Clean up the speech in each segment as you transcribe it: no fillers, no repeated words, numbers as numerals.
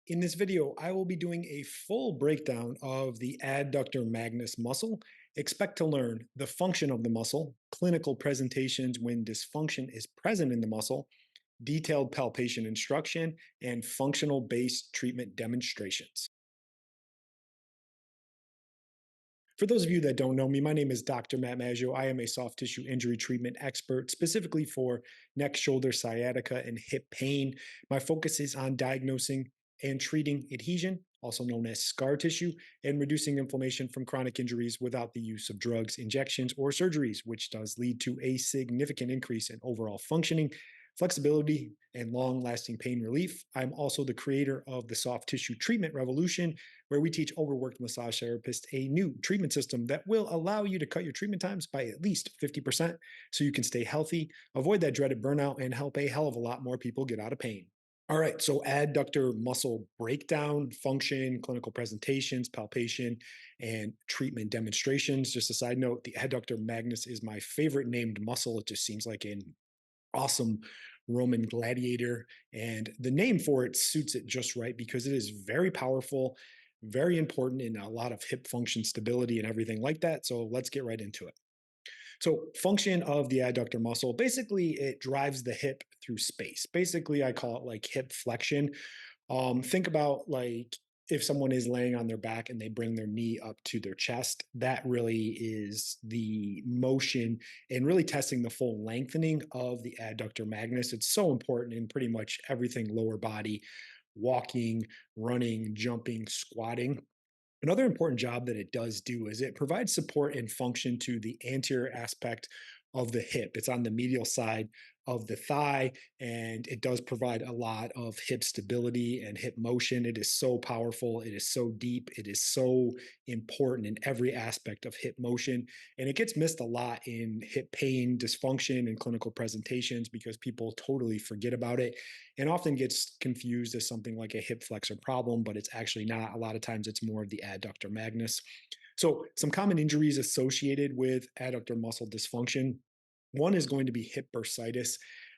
In this video, I will be doing a full breakdown of the adductor magnus muscle. Expect to learn the function of the muscle, clinical presentations when dysfunction is present in the muscle, detailed palpation instruction, and functional-based treatment demonstrations. For those of you that don't know me, my name is Dr. Matt Maggio. I am a soft tissue injury treatment expert, specifically for neck, shoulder, sciatica, and hip pain. My focus is on diagnosing and treating adhesion, also known as scar tissue, and reducing inflammation from chronic injuries without the use of drugs, injections, or surgeries, which does lead to a significant increase in overall functioning, flexibility, and long-lasting pain relief. I'm also the creator of the soft tissue treatment revolution, where we teach overworked massage therapists a new treatment system that will allow you to cut your treatment times by at least 50% so you can stay healthy, avoid that dreaded burnout, and help a hell of a lot more people get out of pain. All right, so adductor muscle breakdown, function, clinical presentations, palpation, and treatment demonstrations. Just a side note, the adductor magnus is my favorite named muscle. It just seems like an awesome Roman gladiator, and the name for it suits it just right because it is very powerful, very important in a lot of hip function stability and everything like that. So let's get right into it. So function of the adductor muscle, basically it drives the hip through space. Basically, I call it like hip flexion. Think about like if someone is laying on their back and they bring their knee up to their chest, that really is the motion and really testing the full lengthening of the adductor magnus. It's so important in pretty much everything lower body, walking, running, jumping, squatting. Another important job that it does do is it provides support and function to the anterior aspect of the hip. It's on the medial side of the thigh, and it does provide a lot of hip stability and hip motion. It is so powerful. It is so deep. It is so important in every aspect of hip motion. And it gets missed a lot in hip pain, dysfunction, and clinical presentations because people totally forget about it and often gets confused as something like a hip flexor problem, but it's actually not. A lot of times it's more of the adductor magnus. So some common injuries associated with adductor muscle dysfunction. One is going to be hip bursitis.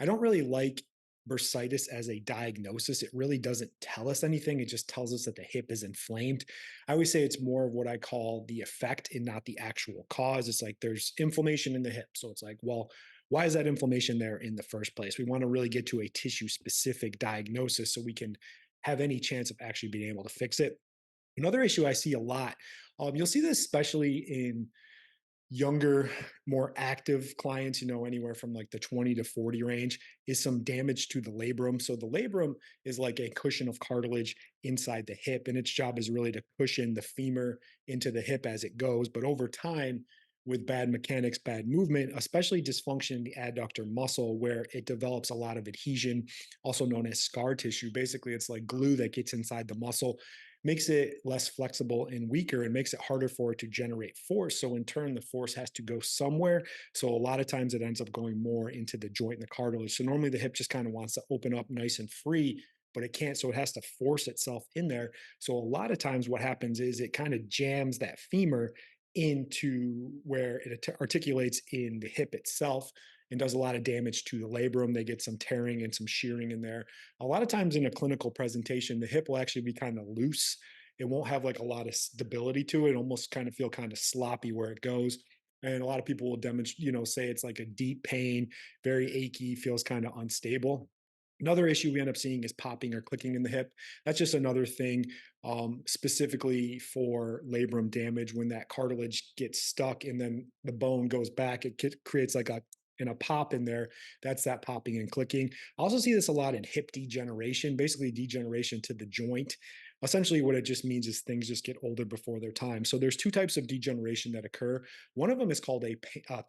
I don't really like bursitis as a diagnosis. It really doesn't tell us anything. It just tells us that the hip is inflamed. I always say it's more of what I call the effect and not the actual cause. It's like there's inflammation in the hip. So it's like, well, why is that inflammation there in the first place? We want to really get to a tissue specific diagnosis so we can have any chance of actually being able to fix it. Another issue I see a lot, you'll see this especially in younger, more active clients, anywhere from like the 20 to 40 range, is some damage to the labrum. So the labrum is like a cushion of cartilage inside the hip, and its job is really to cushion the femur into the hip as it goes. But over time, with bad mechanics, bad movement, especially dysfunction in the adductor muscle, where it develops a lot of adhesion, also known as scar tissue. Basically, it's like glue that gets inside the muscle, makes it less flexible and weaker, and makes it harder for it to generate force. So in turn, the force has to go somewhere. So a lot of times it ends up going more into the joint and the cartilage. So normally the hip just kind of wants to open up nice and free, but it can't. So it has to force itself in there. So a lot of times what happens is it kind of jams that femur into where it articulates in the hip itself and does a lot of damage to the labrum. They get some tearing and some shearing in there. A lot of times in a clinical presentation, the hip will actually be kind of loose. It won't have like a lot of stability to it. Almost kind of feel kind of sloppy where it goes. And a lot of people will demonstrate, say it's like a deep pain, very achy, feels kind of unstable. Another issue we end up seeing is popping or clicking in the hip. That's just another thing specifically for labrum damage. When that cartilage gets stuck and then the bone goes back, it creates like a pop in there. That's that popping and clicking. I also see this a lot in hip degeneration, basically degeneration to the joint. Essentially what it just means is things just get older before their time. So there's two types of degeneration that occur. One of them is called a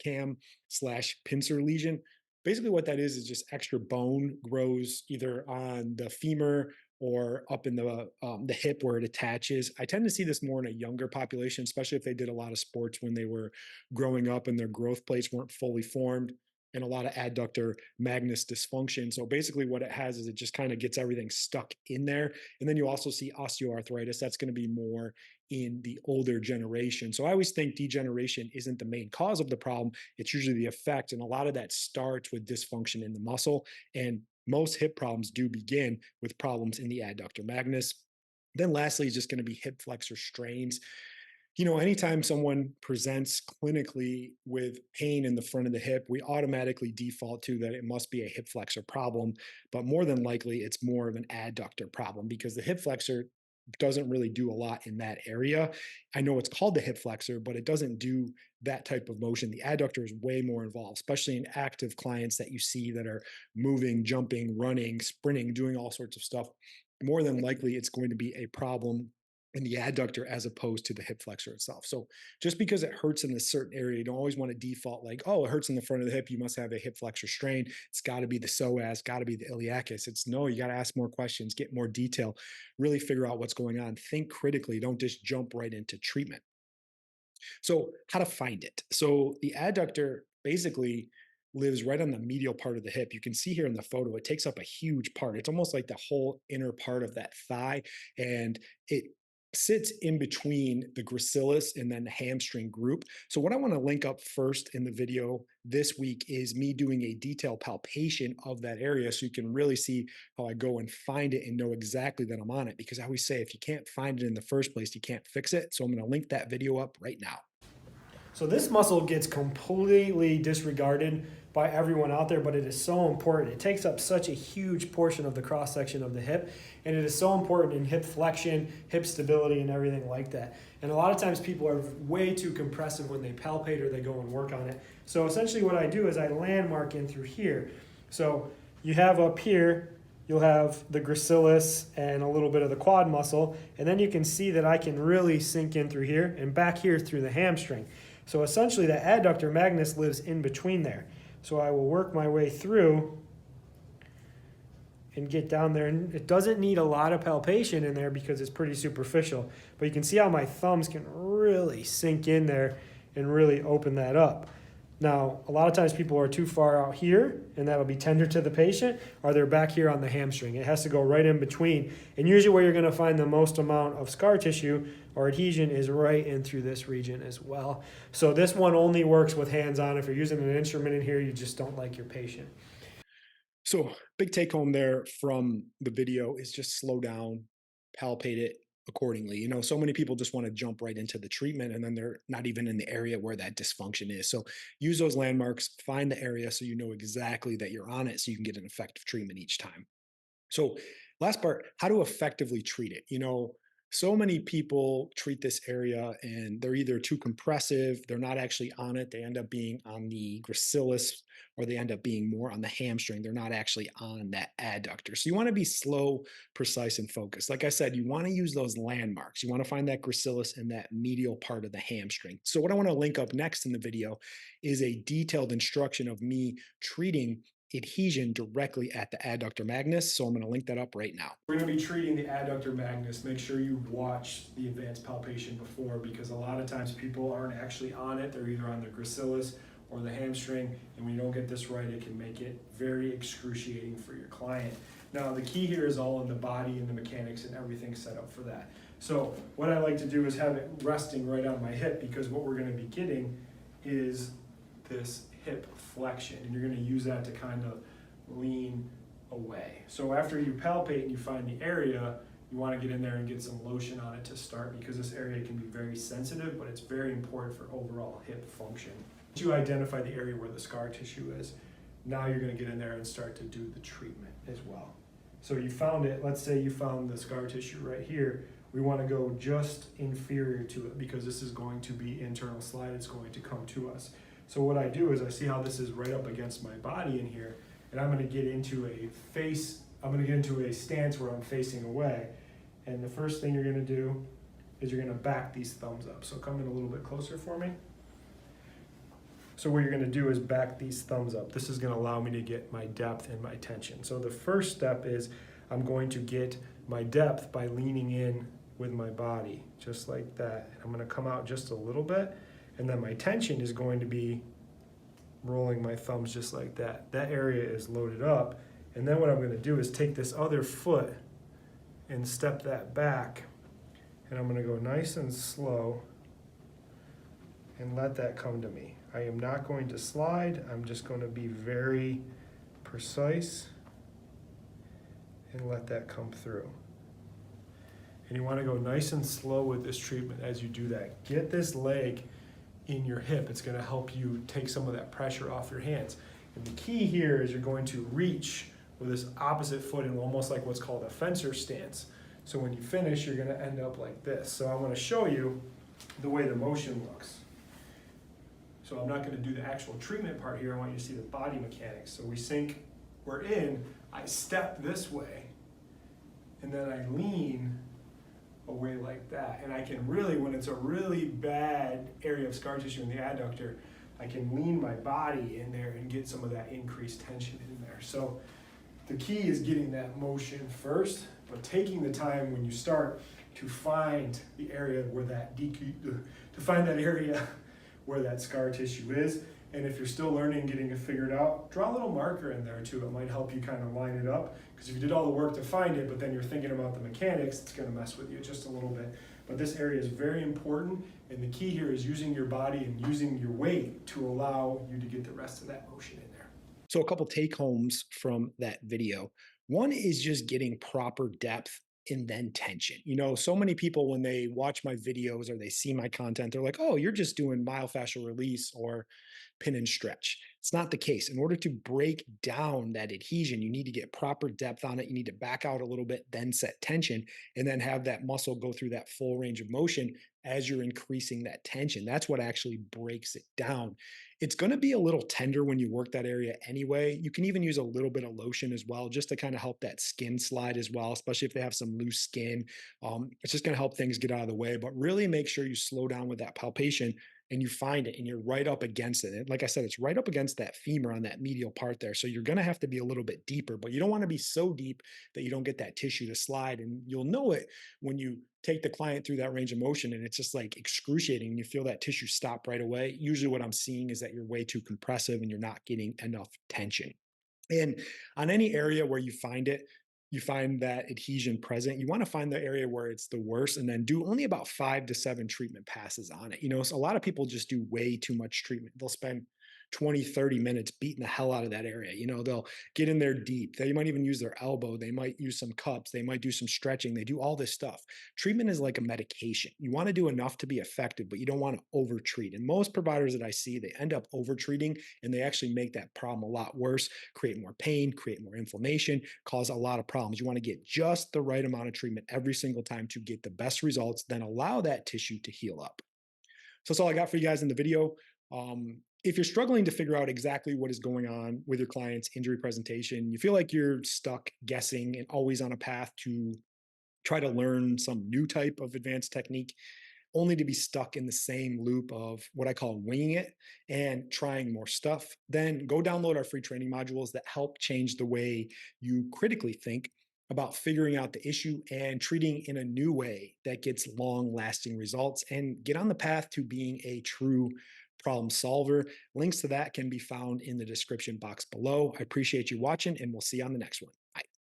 cam/pincer lesion. Basically what that is just extra bone grows either on the femur or up in the hip where it attaches. I tend to see this more in a younger population, especially if they did a lot of sports when they were growing up and their growth plates weren't fully formed, and a lot of adductor magnus dysfunction. So basically what it has is it just kind of gets everything stuck in there. And then you also see osteoarthritis. That's going to be more in the older generation. So I always think degeneration isn't the main cause of the problem. It's usually the effect. And a lot of that starts with dysfunction in the muscle. And most hip problems do begin with problems in the adductor magnus. Then lastly is just going to be hip flexor strains. Anytime someone presents clinically with pain in the front of the hip, we automatically default to that it must be a hip flexor problem, but more than likely it's more of an adductor problem because the hip flexor doesn't really do a lot in that area. I know it's called the hip flexor, but it doesn't do that type of motion. The adductor is way more involved, especially in active clients that you see that are moving, jumping, running, sprinting, doing all sorts of stuff. More than likely, it's going to be a problem in the adductor as opposed to the hip flexor itself. So just because it hurts in a certain area, you don't always want to default like, oh, it hurts in the front of the hip, you must have a hip flexor strain. It's got to be the psoas, got to be the iliacus. It's no, you got to ask more questions, get more detail, really figure out what's going on. Think critically, don't just jump right into treatment. So how to find it? So the adductor basically lives right on the medial part of the hip. You can see here in the photo, it takes up a huge part. It's almost like the whole inner part of that thigh, and it sits in between the gracilis and then the hamstring group. So what I want to link up first in the video this week is me doing a detailed palpation of that area so you can really see how I go and find it and know exactly that I'm on it. Because I always say, if you can't find it in the first place, you can't fix it. So I'm going to link that video up right now. So this muscle gets completely disregarded by everyone out there, but it is so important. It takes up such a huge portion of the cross-section of the hip, and it is so important in hip flexion, hip stability, and everything like that. And a lot of times people are way too compressive when they palpate or they go and work on it. So essentially what I do is I landmark in through here. So you have up here, you'll have the gracilis and a little bit of the quad muscle, and then you can see that I can really sink in through here and back here through the hamstring. So essentially the adductor magnus lives in between there. So I will work my way through and get down there. And it doesn't need a lot of palpation in there because it's pretty superficial. But you can see how my thumbs can really sink in there and really open that up. Now, a lot of times people are too far out here, and that'll be tender to the patient, or they're back here on the hamstring. It has to go right in between. And usually where you're going to find the most amount of scar tissue or adhesion is right in through this region as well. So this one only works with hands-on. If you're using an instrument in here, you just don't like your patient. So big take home there from the video is just slow down, palpate it accordingly. So many people just want to jump right into the treatment and then they're not even in the area where that dysfunction is. So use those landmarks, find the area so you know exactly that you're on it so you can get an effective treatment each time. So last part, how to effectively treat it. So many people treat this area and they're either too compressive, they're not actually on it, they end up being on the gracilis, or they end up being more on the hamstring. They're not actually on that adductor. So you want to be slow, precise, and focused. Like I said, you want to use those landmarks. You want to find that gracilis and that medial part of the hamstring. So what I want to link up next in the video is a detailed instruction of me treating adhesion directly at the adductor magnus. So I'm going to link that up right now. We're going to be treating the adductor magnus. Make sure you watch the advanced palpation before, because a lot of times people aren't actually on it. They're either on the gracilis or the hamstring, and when you don't get this right, it can make it very excruciating for your client. Now, the key here is all in the body and the mechanics and everything set up for that. So what I like to do is have it resting right on my hip, because what we're going to be getting is this hip flexion, and you're going to use that to kind of lean away. So after you palpate and you find the area, you want to get in there and get some lotion on it to start, because this area can be very sensitive, but it's very important for overall hip function. Once you identify the area where the scar tissue is, now you're going to get in there and start to do the treatment as well. So you found it, let's say you found the scar tissue right here. We want to go just inferior to it, because this is going to be internal slide, it's going to come to us. So what I do is I see how this is right up against my body in here, and I'm going to get into a stance where I'm facing away. And the first thing you're going to do is you're going to back these thumbs up. So come in a little bit closer for me. So what you're going to do is back these thumbs up. This is going to allow me to get my depth and my tension. So the first step is I'm going to get my depth by leaning in with my body, just like that. I'm going to come out just a little bit, and then my tension is going to be rolling my thumbs just like that. That area is loaded up, and then what I'm going to do is take this other foot and step that back, and I'm going to go nice and slow and let that come to me. I am not going to slide. I'm just going to be very precise and let that come through. And you want to go nice and slow with this treatment as you do that. Get this leg in your hip. It's going to help you take some of that pressure off your hands. And the key here is you're going to reach with this opposite foot in almost like what's called a fencer stance. So when you finish, you're going to end up like this. So I want to show you the way the motion looks. So I'm not going to do the actual treatment part here. I want you to see the body mechanics. So we sink, we're in, I step this way, and then I lean away like that. And I can really, when it's a really bad area of scar tissue in the adductor, I can lean my body in there and get some of that increased tension in there. So the key is getting that motion first, but taking the time when you start to find the area where that where that scar tissue is. And if you're still learning, getting it figured out, draw a little marker in there too. It might help you kind of line it up, because if you did all the work to find it, but then you're thinking about the mechanics, it's going to mess with you just a little bit. But this area is very important, and the key here is using your body and using your weight to allow you to get the rest of that motion in there. So a couple take homes from that video. One is just getting proper depth and then tension. So many people, when they watch my videos or they see my content, they're like, oh, you're just doing myofascial release or pin and stretch. It's not the case. In order to break down that adhesion, you need to get proper depth on it. You need to back out a little bit, then set tension, and then have that muscle go through that full range of motion as you're increasing that tension. That's what actually breaks it down. It's going to be a little tender when you work that area anyway. You can even use a little bit of lotion as well, just to kind of help that skin slide as well, especially if they have some loose skin. It's just going to help things get out of the way, but really make sure you slow down with that palpation and you find it and you're right up against it. And like I said, it's right up against that femur on that medial part there. So you're going to have to be a little bit deeper, but you don't want to be so deep that you don't get that tissue to slide. And you'll know it when you take the client through that range of motion and it's just like excruciating and you feel that tissue stop right away. Usually what I'm seeing is that you're way too compressive and you're not getting enough tension. And on any area where you find it, you find that adhesion present, you want to find the area where it's the worst and then do only about 5 to 7 treatment passes on it. So a lot of people just do way too much treatment. They'll spend 20, 30 minutes beating the hell out of that area. They'll get in there deep. They might even use their elbow. They might use some cups. They might do some stretching. They do all this stuff. Treatment is like a medication. You want to do enough to be effective, but you don't want to over-treat. And most providers that I see, they end up over-treating and they actually make that problem a lot worse, create more pain, create more inflammation, cause a lot of problems. You want to get just the right amount of treatment every single time to get the best results, then allow that tissue to heal up. So that's all I got for you guys in the video. If you're struggling to figure out exactly what is going on with your client's injury presentation, you feel like you're stuck guessing and always on a path to try to learn some new type of advanced technique, only to be stuck in the same loop of what I call winging it and trying more stuff, then go download our free training modules that help change the way you critically think about figuring out the issue and treating in a new way that gets long-lasting results, and get on the path to being a true problem solver. Links to that can be found in the description box below. I appreciate you watching, and we'll see you on the next one.